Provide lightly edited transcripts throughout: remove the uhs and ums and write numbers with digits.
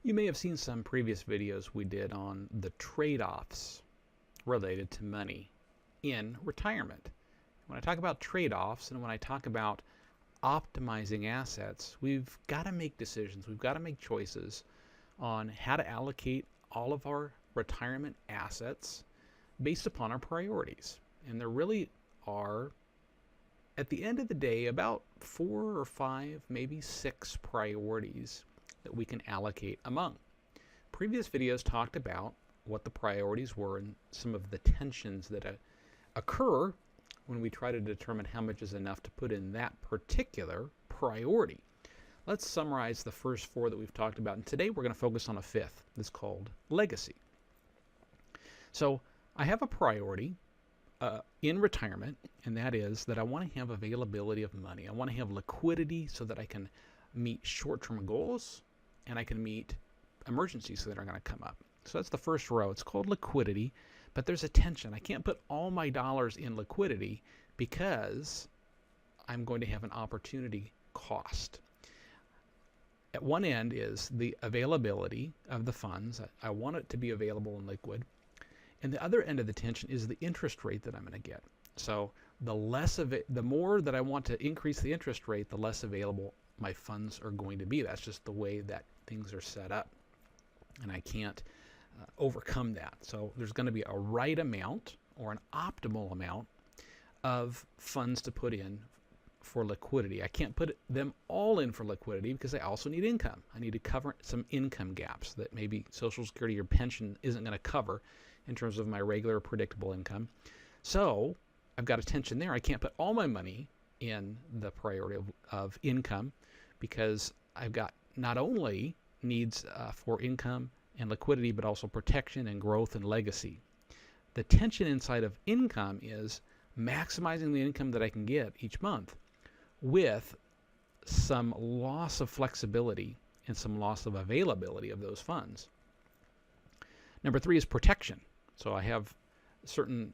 You may have seen some previous videos we did on the trade-offs related to money in retirement. When I talk about trade-offs and when I talk about optimizing assets, we've got to make decisions. We've got to make choices on how to allocate all of our retirement assets based upon our priorities. And there really are, at the end of the day, about 4 or 5, maybe 6 priorities that we can allocate among. Previous videos talked about what the priorities were and some of the tensions that occur when we try to determine how much is enough to put in that particular priority. Let's summarize the first 4 that we've talked about, and today we're going to focus on a 5th that's called legacy. So I have a priority in retirement, and that is that I want to have availability of money. I want to have liquidity so that I can meet short-term goals and I can meet emergencies that are going to come up. So that's the first row. It's called liquidity, but there's a tension. I can't put all my dollars in liquidity because I'm going to have an opportunity cost. At one end is the availability of the funds. I want it to be available in liquid. And the other end of the tension is the interest rate that I'm going to get. So the less of it, the more that I want to increase the interest rate, the less available my funds are going to be. That's just the way that things are set up. And I can't overcome that. So there's going to be a right amount or an optimal amount of funds to put in for liquidity. I can't put them all in for liquidity because I also need income. I need to cover some income gaps that maybe Social Security or pension isn't going to cover in terms of my regular predictable income. So I've got a tension there. I can't put all my money in the priority of income because I've got not only needs for income and liquidity, but also protection and growth and legacy. The tension inside of income is maximizing the income that I can get each month with some loss of flexibility and some loss of availability of those funds. Number 3 is protection. So I have certain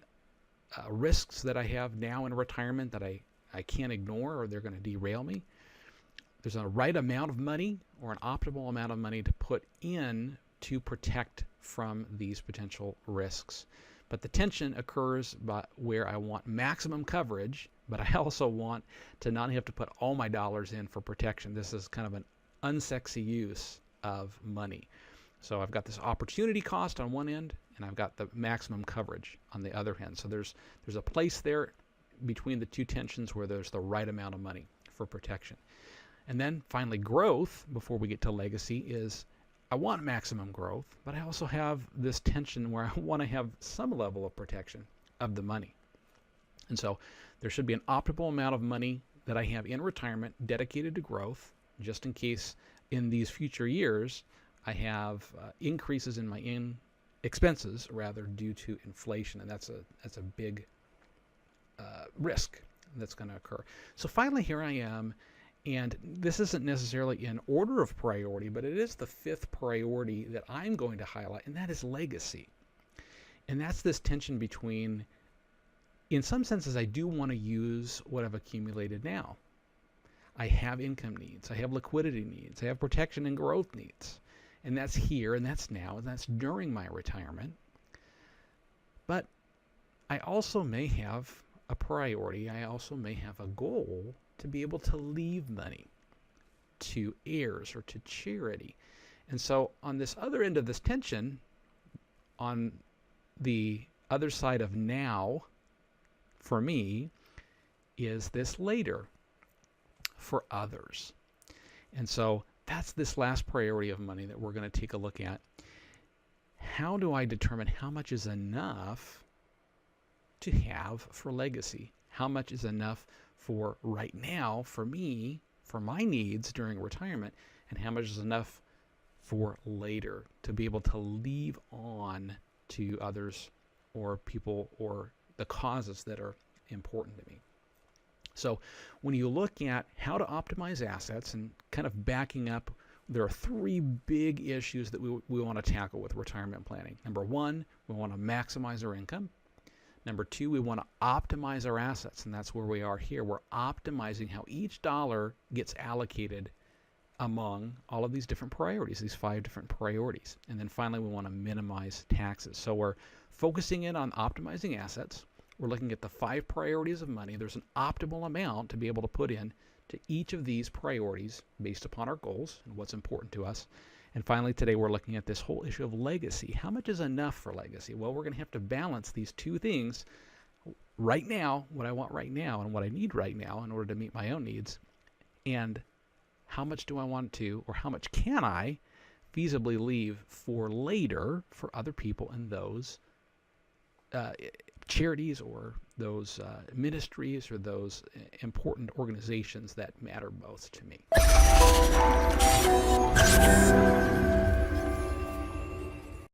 risks that I have now in retirement that I can't ignore or they're going to derail me. There's a right amount of money or an optimal amount of money to put in to protect from these potential risks. But the tension occurs where I want maximum coverage, but I also want to not have to put all my dollars in for protection. This is kind of an unsexy use of money. So I've got this opportunity cost on one end, and I've got the maximum coverage on the other end. So there's a place there between the two tensions where there's the right amount of money for protection. And then finally, growth, before we get to legacy, is I want maximum growth, but I also have this tension where I want to have some level of protection of the money. And so there should be an optimal amount of money that I have in retirement dedicated to growth, just in case in these future years I have increases in my expenses rather due to inflation, and that's a big risk that's going to occur. So finally, here I am. And this isn't necessarily in order of priority, but it is the 5th priority that I'm going to highlight, and that is legacy. And that's this tension between, in some senses, I do want to use what I've accumulated now. I have income needs, I have liquidity needs, I have protection and growth needs. And that's here, and that's now, and that's during my retirement. But I also may have a priority, I also may have a goal to be able to leave money to heirs or to charity. And so on this other end of this tension, on the other side of now, for me, is this later for others. And so that's this last priority of money that we're going to take a look at. How do I determine how much is enough to have for legacy? How much is enough for right now, for me, for my needs during retirement, and how much is enough for later to be able to leave on to others or people or the causes that are important to me. So when you look at how to optimize assets and kind of backing up, there are 3 big issues that we want to tackle with retirement planning. Number 1, we want to maximize our income. Number 2, we want to optimize our assets, and that's where we are here. We're optimizing how each dollar gets allocated among all of these different priorities, these 5 different priorities. And then finally, we want to minimize taxes. So we're focusing in on optimizing assets. We're looking at the 5 priorities of money. There's an optimal amount to be able to put in to each of these priorities based upon our goals and what's important to us. And finally, today we're looking at this whole issue of legacy. How much is enough for legacy? Well, we're going to have to balance these 2 things right now, what I want right now and what I need right now in order to meet my own needs, and how much do I want to, or how much can I feasibly leave for later for other people in those charities or those ministries or those important organizations that matter most to me.